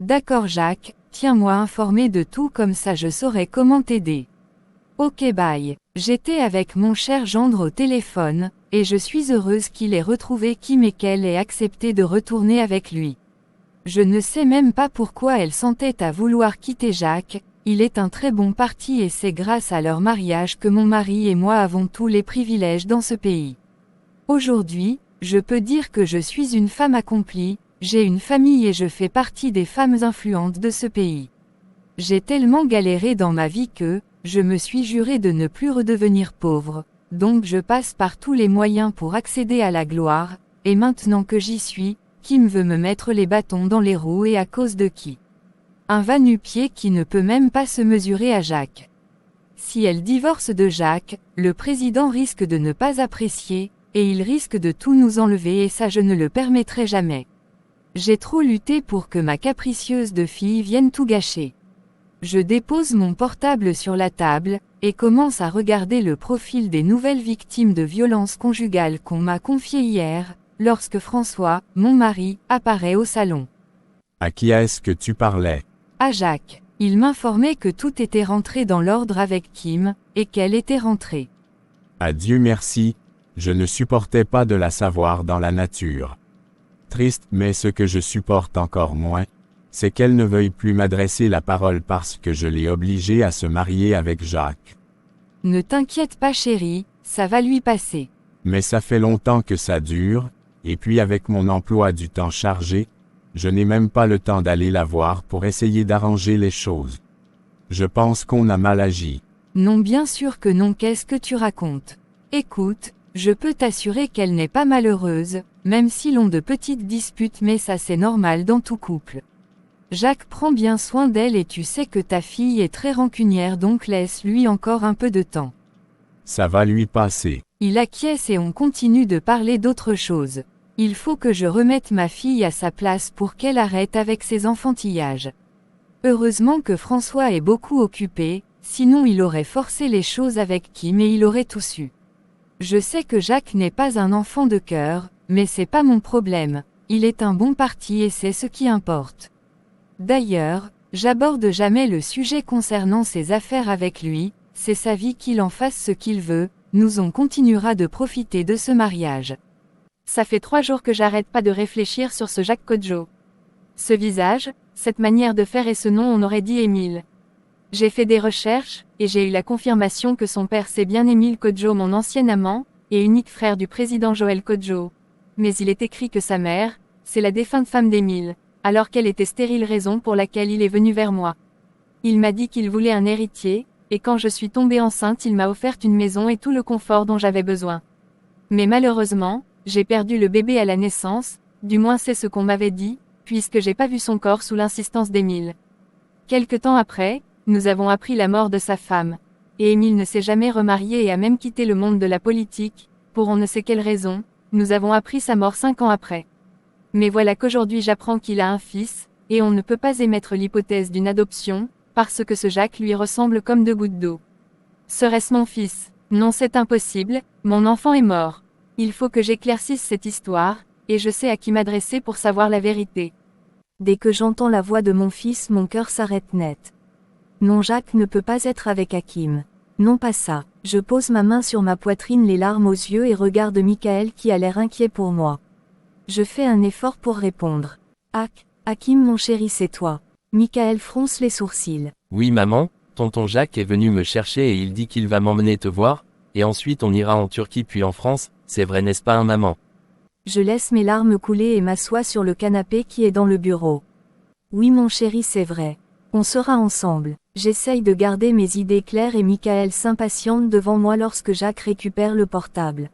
D'accord Jacques, tiens-moi informé de tout comme ça je saurai comment t'aider. Ok bye. J'étais avec mon cher gendre au téléphone, et je suis heureuse qu'il ait retrouvé Kim et qu'elle ait accepté de retourner avec lui. Je ne sais même pas pourquoi elle s'entête à vouloir quitter Jacques, il est un très bon parti et c'est grâce à leur mariage que mon mari et moi avons tous les privilèges dans ce pays. Aujourd'hui, je peux dire que je suis une femme accomplie, j'ai une famille et je fais partie des femmes influentes de ce pays. J'ai tellement galéré dans ma vie que, je me suis juré de ne plus redevenir pauvre, donc je passe par tous les moyens pour accéder à la gloire, et maintenant que j'y suis, Kim veut me mettre les bâtons dans les roues et à cause de qui? Un va-nu-pied qui ne peut même pas se mesurer à Jacques. Si elle divorce de Jacques, le président risque de ne pas apprécier, et il risque de tout nous enlever et ça je ne le permettrai jamais. J'ai trop lutté pour que ma capricieuse de fille vienne tout gâcher. Je dépose mon portable sur la table, et commence à regarder le profil des nouvelles victimes de violences conjugales qu'on m'a confiées hier, lorsque François, mon mari, apparaît au salon. À qui est-ce que tu parlais? À Jacques. Il m'informait que tout était rentré dans l'ordre avec Kim, et qu'elle était rentrée. À Dieu merci, je ne supportais pas de la savoir dans la nature. Triste, mais ce que je supporte encore moins, c'est qu'elle ne veuille plus m'adresser la parole parce que je l'ai obligée à se marier avec Jacques. Ne t'inquiète pas chérie, ça va lui passer. Mais ça fait longtemps que ça dure, et puis avec mon emploi du temps chargé, je n'ai même pas le temps d'aller la voir pour essayer d'arranger les choses. Je pense qu'on a mal agi. Non bien sûr que non, qu'est-ce que tu racontes? Écoute, je peux t'assurer qu'elle n'est pas malheureuse, même s'ils ont de petites disputes mais ça c'est normal dans tout couple. Jacques prend bien soin d'elle et tu sais que ta fille est très rancunière donc laisse-lui encore un peu de temps. Ça va lui passer. Il acquiesce et on continue de parler d'autre chose. Il faut que je remette ma fille à sa place pour qu'elle arrête avec ses enfantillages. Heureusement que François est beaucoup occupé, sinon il aurait forcé les choses avec Kim et il aurait tout su. Je sais que Jacques n'est pas un enfant de cœur, mais c'est pas mon problème, il est un bon parti et c'est ce qui importe. D'ailleurs, j'aborde jamais le sujet concernant ses affaires avec lui, c'est sa vie qu'il en fasse ce qu'il veut, nous on continuera de profiter de ce mariage. Ça fait 3 jours que j'arrête pas de réfléchir sur ce Jacques Kodjo. Ce visage, cette manière de faire et ce nom on aurait dit Émile. J'ai fait des recherches, et j'ai eu la confirmation que son père c'est bien Émile Kodjo mon ancien amant, et unique frère du président Joël Kodjo. Mais il est écrit que sa mère, c'est la défunte femme d'Émile, alors qu'elle était stérile raison pour laquelle il est venu vers moi. Il m'a dit qu'il voulait un héritier, et quand je suis tombée enceinte il m'a offert une maison et tout le confort dont j'avais besoin. Mais malheureusement, j'ai perdu le bébé à la naissance, du moins c'est ce qu'on m'avait dit, puisque j'ai pas vu son corps sous l'insistance d'Émile. Quelque temps après, nous avons appris la mort de sa femme, et Émile ne s'est jamais remarié et a même quitté le monde de la politique, pour on ne sait quelle raison, nous avons appris sa mort 5 ans après. Mais voilà qu'aujourd'hui j'apprends qu'il a un fils, et on ne peut pas émettre l'hypothèse d'une adoption, parce que ce Jacques lui ressemble comme 2 gouttes d'eau. Serait-ce mon fils? Non c'est impossible, mon enfant est mort. Il faut que j'éclaircisse cette histoire, et je sais à qui m'adresser pour savoir la vérité. Dès que j'entends la voix de mon fils mon cœur s'arrête net. Non Jacques ne peut pas être avec Hakim. Non pas ça. Je pose ma main sur ma poitrine les larmes aux yeux et regarde Michael qui a l'air inquiet pour moi. Je fais un effort pour répondre. Hakim mon chéri c'est toi. Michael fronce les sourcils. Oui maman, tonton Jacques est venu me chercher et il dit qu'il va m'emmener te voir, et ensuite on ira en Turquie puis en France, c'est vrai n'est-ce pas maman? Je laisse mes larmes couler et m'assois sur le canapé qui est dans le bureau. Oui mon chéri c'est vrai. On sera ensemble. J'essaye de garder mes idées claires et Michael s'impatiente devant moi lorsque Jacques récupère le portable.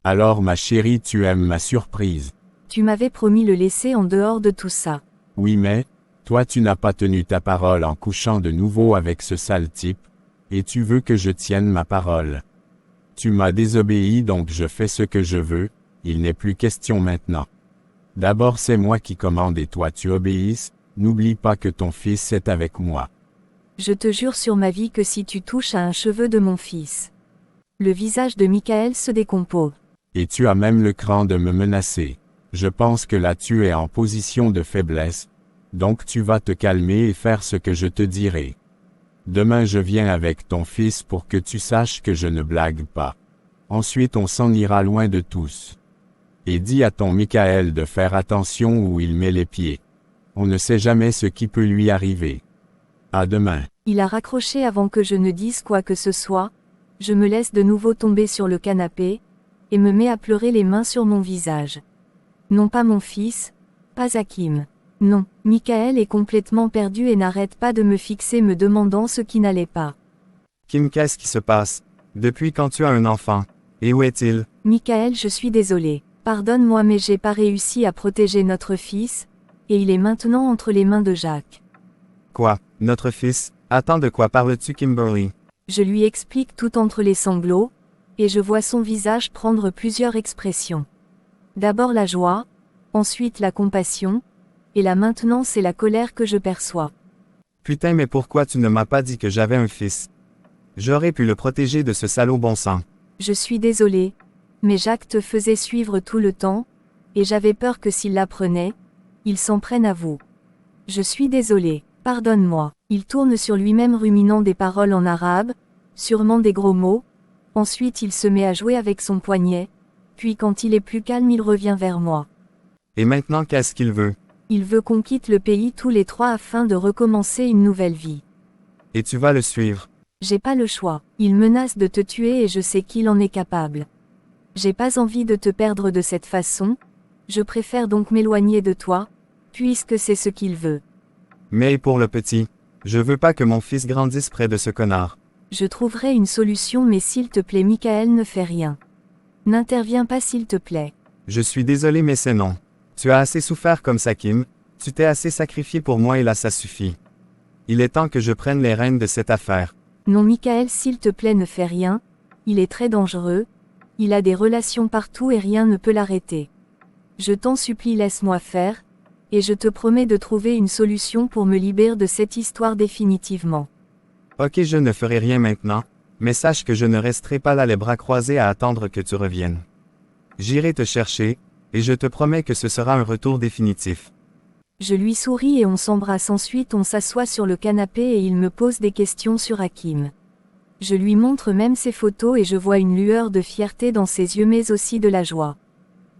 Alors ma chérie tu aimes ma surprise. Tu m'avais promis le laisser en dehors de tout ça. Oui mais, toi tu n'as pas tenu ta parole en couchant de nouveau avec ce sale type, et tu veux que je tienne ma parole. Tu m'as désobéi donc je fais ce que je veux, il n'est plus question maintenant. D'abord c'est moi qui commande et toi tu obéisses, n'oublie pas que ton fils est avec moi. Je te jure sur ma vie que si tu touches à un cheveu de mon fils. Le visage de Michael se décompose. Et tu as même le cran de me menacer. Je pense que là tu es en position de faiblesse, Donc tu vas te calmer et faire ce que je te dirai. Demain je viens avec ton fils pour que tu saches que je ne blague pas. Ensuite on s'en ira loin de tous. Et dis à ton Michaël de faire attention où il met les pieds. On ne sait jamais ce qui peut lui arriver. À demain. Il a raccroché avant que je ne dise quoi que ce soit. Je me laisse de nouveau tomber sur le canapé, et me mets à pleurer les mains sur mon visage. Non pas mon fils, pas Hakim. Non, Michaël est complètement perdu et n'arrête pas de me fixer me demandant ce qui n'allait pas. Kim, qu'est-ce qui se passe? Depuis quand tu as un enfant? Et où est-il? Michaël, je suis désolée. Pardonne-moi mais j'ai pas réussi à protéger notre fils, et il est maintenant entre les mains de Jacques. Quoi? Notre fils? Attends, de quoi parles-tu, Kimberly? Je lui explique tout entre les sanglots, et je vois son visage prendre plusieurs expressions. D'abord la joie, ensuite la compassion, et là maintenant c'est la colère que je perçois. Putain, mais pourquoi tu ne m'as pas dit que j'avais un fils? J'aurais pu le protéger de ce salaud bon sang. Je suis désolée, mais Jacques te faisait suivre tout le temps, et j'avais peur que s'il l'apprenait, il s'en prenne à vous. Je suis désolée, pardonne-moi. Il tourne sur lui-même ruminant des paroles en arabe, sûrement des gros mots, ensuite il se met à jouer avec son poignet, puis quand il est plus calme il revient vers moi. Et maintenant qu'est-ce qu'il veut? Il veut qu'on quitte le pays tous les trois afin de recommencer une nouvelle vie. Et tu vas le suivre? J'ai pas le choix. Il menace de te tuer et je sais qu'il en est capable. J'ai pas envie de te perdre de cette façon, je préfère donc m'éloigner de toi, puisque c'est ce qu'il veut. Mais pour le petit, je veux pas que mon fils grandisse près de ce connard. Je trouverai une solution mais s'il te plaît Michaël ne fais rien. N'interviens pas s'il te plaît. Je suis désolé mais c'est non. Tu as assez souffert comme ça Kim, tu t'es assez sacrifié pour moi et là ça suffit. Il est temps que je prenne les rênes de cette affaire. Non Michaël s'il te plaît ne fais rien, il est très dangereux, il a des relations partout et rien ne peut l'arrêter. Je t'en supplie laisse-moi faire, et je te promets de trouver une solution pour me libérer de cette histoire définitivement. Ok, je ne ferai rien maintenant, mais sache que je ne resterai pas là les bras croisés à attendre que tu reviennes. J'irai te chercher, et je te promets que ce sera un retour définitif. Je lui souris et on s'embrasse ensuite on s'assoit sur le canapé et il me pose des questions sur Hakim. Je lui montre même ses photos et je vois une lueur de fierté dans ses yeux mais aussi de la joie.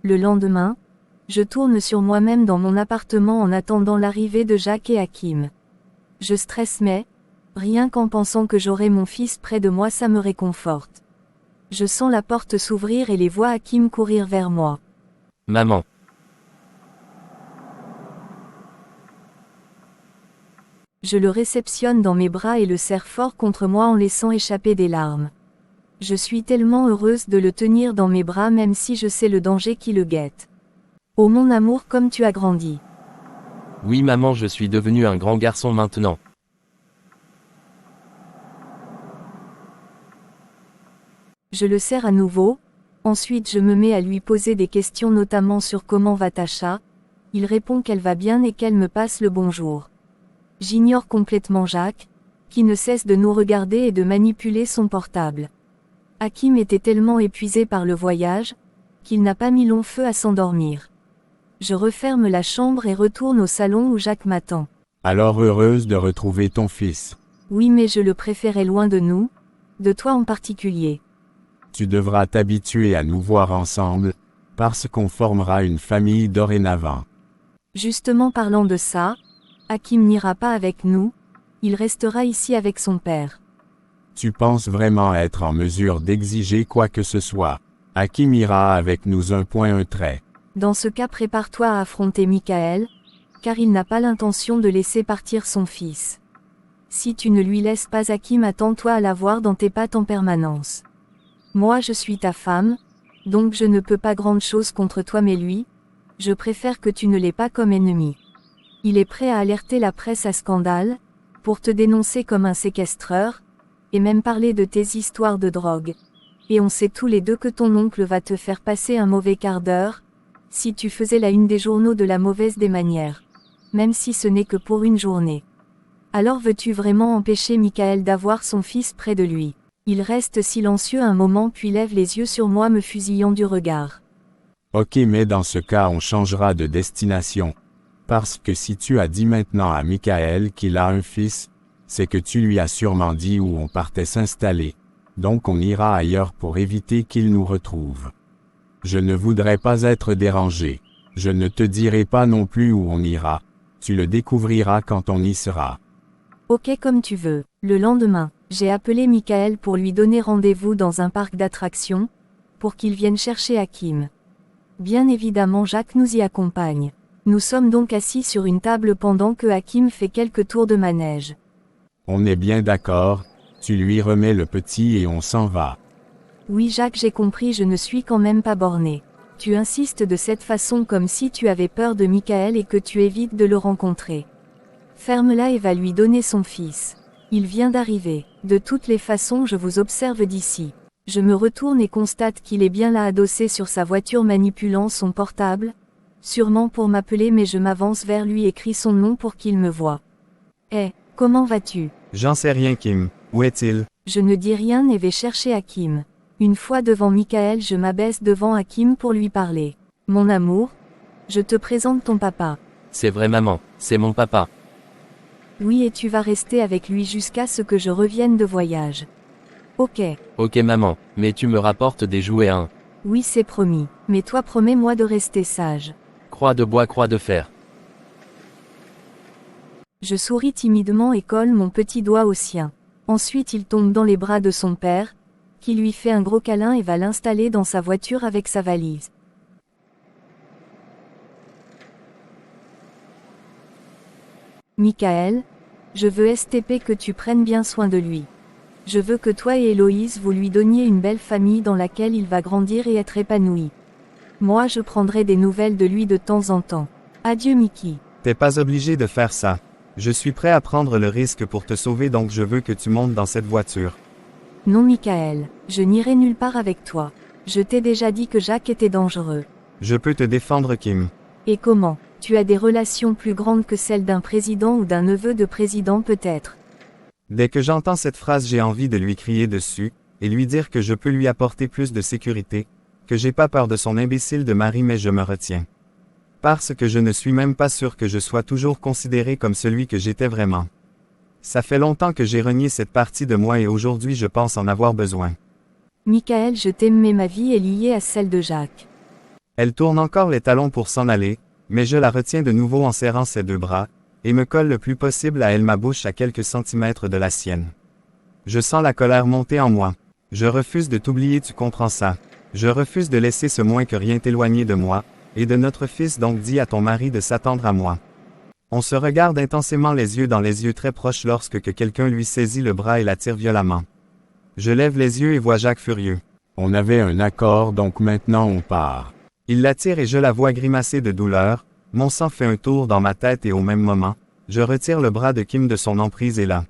Le lendemain, je tourne sur moi-même dans mon appartement en attendant l'arrivée de Jacques et Hakim. Je stresse mais, rien qu'en pensant que j'aurai mon fils près de moi ça me réconforte. Je sens la porte s'ouvrir et les vois Hakim courir vers moi. Maman. Je le réceptionne dans mes bras et le serre fort contre moi en laissant échapper des larmes. Je suis tellement heureuse de le tenir dans mes bras même si je sais le danger qui le guette. Oh mon amour comme tu as grandi. Oui maman, je suis devenu un grand garçon maintenant. Je le serre à nouveau, ensuite je me mets à lui poser des questions notamment sur comment va Tasha. Il répond qu'elle va bien et qu'elle me passe le bonjour. J'ignore complètement Jacques, qui ne cesse de nous regarder et de manipuler son portable. Hakim était tellement épuisé par le voyage, qu'il n'a pas mis long feu à s'endormir. Je referme la chambre et retourne au salon où Jacques m'attend. Alors heureuse de retrouver ton fils. Oui mais je le préférais loin de nous, de toi en particulier. Tu devras t'habituer à nous voir ensemble, parce qu'on formera une famille dorénavant. Justement parlant de ça, Hakim n'ira pas avec nous, il restera ici avec son père. Tu penses vraiment être en mesure d'exiger quoi que ce soit? Hakim ira avec nous un trait. Dans ce cas prépare-toi à affronter Michaël, car il n'a pas l'intention de laisser partir son fils. Si tu ne lui laisses pas Hakim, attends-toi à l'avoir dans tes pattes en permanence. Moi je suis ta femme, donc je ne peux pas grande chose contre toi mais lui, je préfère que tu ne l'aies pas comme ennemi. Il est prêt à alerter la presse à scandale, pour te dénoncer comme un séquestreur, et même parler de tes histoires de drogue. Et on sait tous les deux que ton oncle va te faire passer un mauvais quart d'heure, si tu faisais la une des journaux de la mauvaise des manières. Même si ce n'est que pour une journée. Alors veux-tu vraiment empêcher Michaël d'avoir son fils près de lui? Il reste silencieux un moment puis lève les yeux sur moi me fusillant du regard. Ok mais dans ce cas on changera de destination. Parce que si tu as dit maintenant à Michaël qu'il a un fils, c'est que tu lui as sûrement dit où on partait s'installer. Donc on ira ailleurs pour éviter qu'il nous retrouve. Je ne voudrais pas être dérangé. Je ne te dirai pas non plus où on ira. Tu le découvriras quand on y sera. Ok comme tu veux. Le lendemain, j'ai appelé Michaël pour lui donner rendez-vous dans un parc d'attractions, pour qu'il vienne chercher Hakim. Bien évidemment Jacques nous y accompagne. Nous sommes donc assis sur une table pendant que Hakim fait quelques tours de manège. On est bien d'accord, tu lui remets le petit et on s'en va. Oui Jacques j'ai compris je ne suis quand même pas borné. Tu insistes de cette façon comme si tu avais peur de Michaël et que tu évites de le rencontrer. Ferme-la et va lui donner son fils. Il vient d'arriver. De toutes les façons je vous observe d'ici. Je me retourne et constate qu'il est bien là adossé sur sa voiture manipulant son portable. Sûrement pour m'appeler mais je m'avance vers lui et crie son nom pour qu'il me voie. Comment vas-tu? J'en sais rien Kim. Où est-il? Je ne dis rien et vais chercher Hakim. Une fois devant Michaël je m'abaisse devant Hakim pour lui parler. Mon amour, je te présente ton papa. C'est vrai maman, c'est mon papa. Oui et tu vas rester avec lui jusqu'à ce que je revienne de voyage. Ok. Ok maman, mais tu me rapportes des jouets hein. Oui c'est promis, mais toi promets-moi de rester sage. Croix de bois, croix de fer. Je souris timidement et colle mon petit doigt au sien. Ensuite il tombe dans les bras de son père, qui lui fait un gros câlin et va l'installer dans sa voiture avec sa valise. Michaël, je veux STP que tu prennes bien soin de lui. Je veux que toi et Héloïse vous lui donniez une belle famille dans laquelle il va grandir et être épanoui. Moi je prendrai des nouvelles de lui de temps en temps. Adieu Mickey. T'es pas obligé de faire ça. Je suis prêt à prendre le risque pour te sauver donc je veux que tu montes dans cette voiture. Non Michaël, je n'irai nulle part avec toi. Je t'ai déjà dit que Jacques était dangereux. Je peux te défendre Kim. Et comment? Tu as des relations plus grandes que celles d'un président ou d'un neveu de président peut-être. Dès que j'entends cette phrase j'ai envie de lui crier dessus, et lui dire que je peux lui apporter plus de sécurité, que j'ai pas peur de son imbécile de mari mais je me retiens. Parce que je ne suis même pas sûr que je sois toujours considéré comme celui que j'étais vraiment. Ça fait longtemps que j'ai renié cette partie de moi et aujourd'hui je pense en avoir besoin. Michaël je t'aime mais ma vie est liée à celle de Jacques. Elle tourne encore les talons pour s'en aller, mais je la retiens de nouveau en serrant ses deux bras, et me colle le plus possible à elle ma bouche à quelques centimètres de la sienne. Je sens la colère monter en moi. Je refuse de t'oublier tu comprends ça. Je refuse de laisser ce moins que rien t'éloigner de moi, et de notre fils donc dis à ton mari de s'attendre à moi. On se regarde intensément les yeux dans les yeux très proches lorsque que quelqu'un lui saisit le bras et l'attire violemment. Je lève les yeux et vois Jacques furieux. On avait un accord donc maintenant on part. Il l'attire et je la vois grimacer de douleur, mon sang fait un tour dans ma tête et au même moment, je retire le bras de Kim de son emprise et là.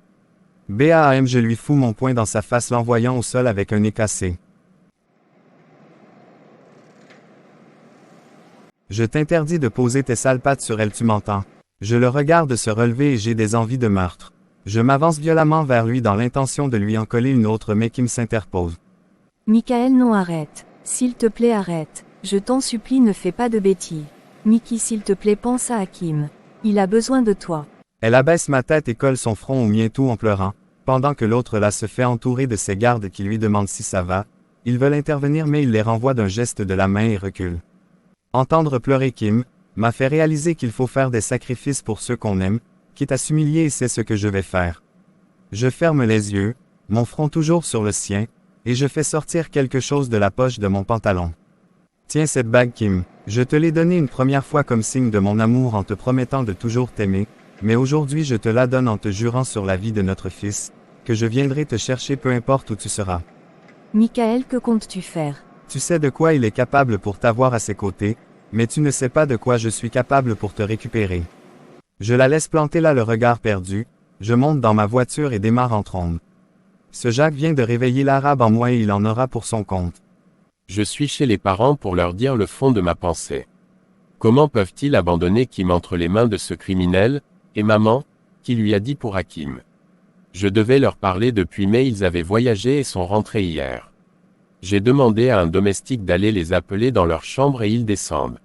Bam je lui fous mon poing dans sa face l'envoyant au sol avec un nez cassé. Je t'interdis de poser tes sales pattes sur elle tu m'entends. Je le regarde se relever et j'ai des envies de meurtre. Je m'avance violemment vers lui dans l'intention de lui en coller une autre mais Kim s'interpose. Michaël non arrête. S'il te plaît arrête. Je t'en supplie ne fais pas de bêtises. Mickey s'il te plaît pense à Hakim. Il a besoin de toi. Elle abaisse ma tête et colle son front au mien tout en pleurant, pendant que l'autre là se fait entourer de ses gardes qui lui demandent si ça va. Ils veulent intervenir mais il les renvoie d'un geste de la main et recule. Entendre pleurer Kim m'a fait réaliser qu'il faut faire des sacrifices pour ceux qu'on aime, quitte à s'humilier et c'est ce que je vais faire. Je ferme les yeux, mon front toujours sur le sien, et je fais sortir quelque chose de la poche de mon pantalon. Tiens cette bague Kim, je te l'ai donnée une première fois comme signe de mon amour en te promettant de toujours t'aimer, mais aujourd'hui je te la donne en te jurant sur la vie de notre fils, que je viendrai te chercher peu importe où tu seras. Michaël que comptes-tu faire? Tu sais de quoi il est capable pour t'avoir à ses côtés, mais tu ne sais pas de quoi je suis capable pour te récupérer. Je la laisse planter là le regard perdu, je monte dans ma voiture et démarre en trombe. Ce Jacques vient de réveiller l'arabe en moi et il en aura pour son compte. Je suis chez les parents pour leur dire le fond de ma pensée. Comment peuvent-ils abandonner Kim entre les mains de ce criminel, et maman, qui lui a dit pour Hakim. Je devais leur parler depuis mais ils avaient voyagé et sont rentrés hier. J'ai demandé à un domestique d'aller les appeler dans leur chambre et ils descendent.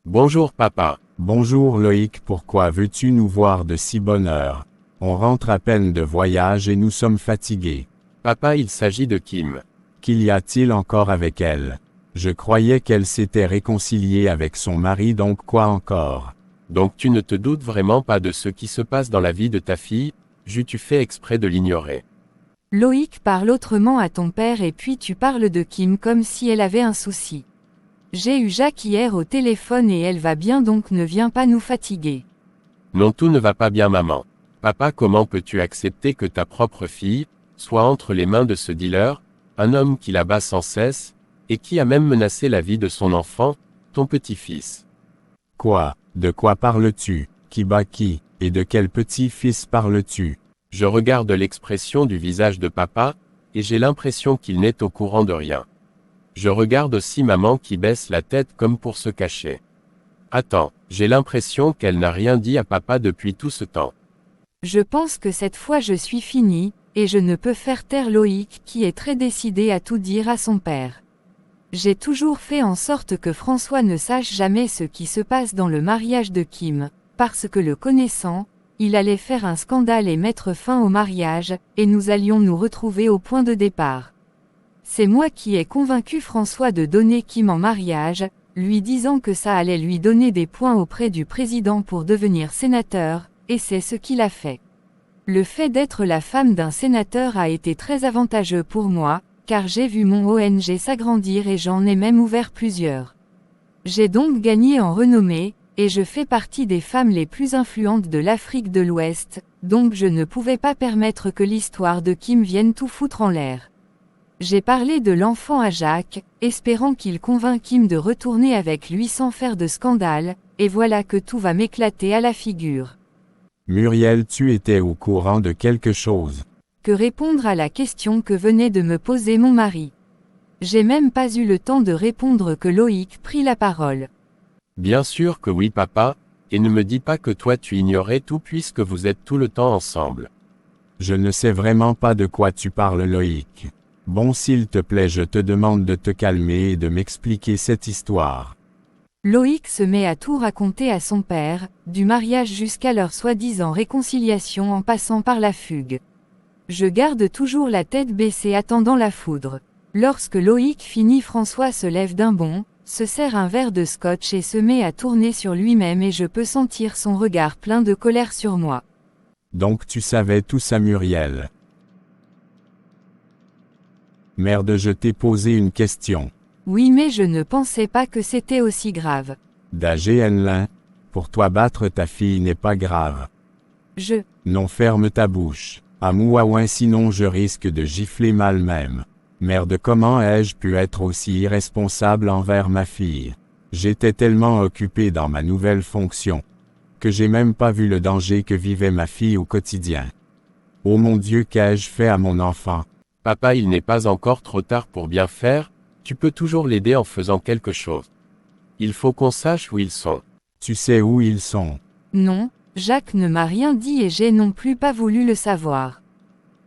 Bonjour papa. Bonjour Loïc, pourquoi veux-tu nous voir de si bonne heure? On rentre à peine de voyage et nous sommes fatigués. Papa, il s'agit de Kim. Qu'y a-t-il encore avec elle? Je croyais qu'elle s'était réconciliée avec son mari, donc quoi encore? Donc tu ne te doutes vraiment pas de ce qui se passe dans la vie de ta fille, j'eus-tu fait exprès de l'ignorer. Loïc parle autrement à ton père et puis tu parles de Kim comme si elle avait un souci. J'ai eu Jacques hier au téléphone et elle va bien, donc ne viens pas nous fatiguer. Non, tout ne va pas bien, maman. Papa, comment peux-tu accepter que ta propre fille soit entre les mains de ce dealer, un homme qui la bat sans cesse, et qui a même menacé la vie de son enfant, ton petit-fils? Quoi? De quoi parles-tu? Qui bat qui? Et de quel petit-fils parles-tu? Je regarde l'expression du visage de papa, et j'ai l'impression qu'il n'est au courant de rien. Je regarde aussi maman qui baisse la tête comme pour se cacher. Attends, j'ai l'impression qu'elle n'a rien dit à papa depuis tout ce temps. Je pense que cette fois je suis finie, et je ne peux faire taire Loïc qui est très décidé à tout dire à son père. J'ai toujours fait en sorte que François ne sache jamais ce qui se passe dans le mariage de Kim, parce que le connaissant, il allait faire un scandale et mettre fin au mariage, et nous allions nous retrouver au point de départ. C'est moi qui ai convaincu François de donner Kim en mariage, lui disant que ça allait lui donner des points auprès du président pour devenir sénateur, et c'est ce qu'il a fait. Le fait d'être la femme d'un sénateur a été très avantageux pour moi, car j'ai vu mon ONG s'agrandir et j'en ai même ouvert plusieurs. J'ai donc gagné en renommée, et je fais partie des femmes les plus influentes de l'Afrique de l'Ouest, donc je ne pouvais pas permettre que l'histoire de Kim vienne tout foutre en l'air. J'ai parlé de l'enfant à Jacques, espérant qu'il convainc Kim de retourner avec lui sans faire de scandale, et voilà que tout va m'éclater à la figure. Muriel, tu étais au courant de quelque chose? Que répondre à la question que venait de me poser mon mari? J'ai même pas eu le temps de répondre que Loïc prit la parole. Bien sûr que oui, papa, et ne me dis pas que toi tu ignorais tout puisque vous êtes tout le temps ensemble. Je ne sais vraiment pas de quoi tu parles, Loïc. Bon, s'il te plaît, je te demande de te calmer et de m'expliquer cette histoire. Loïc se met à tout raconter à son père, du mariage jusqu'à leur soi-disant réconciliation en passant par la fugue. Je garde toujours la tête baissée attendant la foudre. Lorsque Loïc finit, François se lève d'un bond, se sert un verre de scotch et se met à tourner sur lui-même et je peux sentir son regard plein de colère sur moi. Donc tu savais tout ça, Muriel? Merde, je t'ai posé une question. Oui, mais je ne pensais pas que c'était aussi grave. D'AGN, pour toi battre ta fille n'est pas grave. Non, ferme ta bouche. À Mouaouin, sinon je risque de gifler mal même. Merde, comment ai-je pu être aussi irresponsable envers ma fille? J'étais tellement occupé dans ma nouvelle fonction que j'ai même pas vu le danger que vivait ma fille au quotidien. Oh mon Dieu, qu'ai-je fait à mon enfant? Papa, il n'est pas encore trop tard pour bien faire, tu peux toujours l'aider en faisant quelque chose. Il faut qu'on sache où ils sont. Tu sais où ils sont? Non, Jacques ne m'a rien dit et j'ai non plus pas voulu le savoir.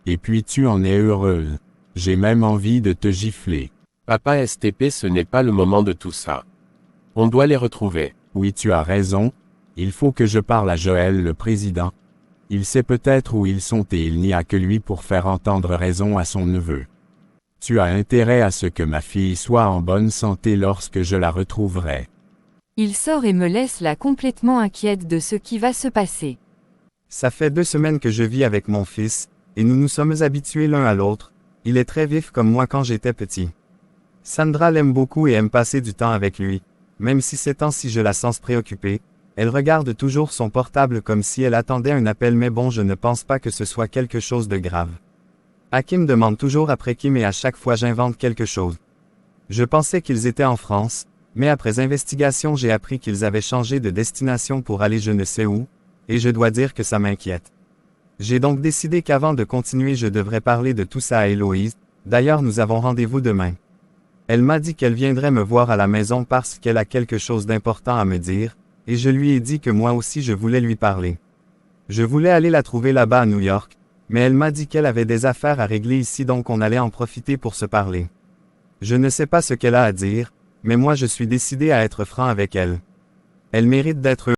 Et puis tu en es heureuse. J'ai même envie de te gifler. Papa, STP, ce n'est pas le moment de tout ça. On doit les retrouver. Oui, tu as raison. Il faut que je parle à Joël, le président. Il sait peut-être où ils sont et il n'y a que lui pour faire entendre raison à son neveu. Tu as intérêt à ce que ma fille soit en bonne santé lorsque je la retrouverai. Il sort et me laisse là complètement inquiète de ce qui va se passer. Ça fait 2 semaines que je vis avec mon fils, et nous nous sommes habitués l'un à l'autre. Il est très vif comme moi quand j'étais petit. Sandra l'aime beaucoup et aime passer du temps avec lui. Même si ces temps-ci je la sens préoccupée, elle regarde toujours son portable comme si elle attendait un appel, mais bon, je ne pense pas que ce soit quelque chose de grave. Hakim demande toujours après Kim et à chaque fois j'invente quelque chose. Je pensais qu'ils étaient en France, mais après investigation j'ai appris qu'ils avaient changé de destination pour aller je ne sais où, et je dois dire que ça m'inquiète. J'ai donc décidé qu'avant de continuer je devrais parler de tout ça à Héloïse. D'ailleurs nous avons rendez-vous demain. Elle m'a dit qu'elle viendrait me voir à la maison parce qu'elle a quelque chose d'important à me dire, et je lui ai dit que moi aussi je voulais lui parler. Je voulais aller la trouver là-bas à New York, mais elle m'a dit qu'elle avait des affaires à régler ici, donc on allait en profiter pour se parler. Je ne sais pas ce qu'elle a à dire, mais moi je suis décidé à être franc avec elle. Elle mérite d'être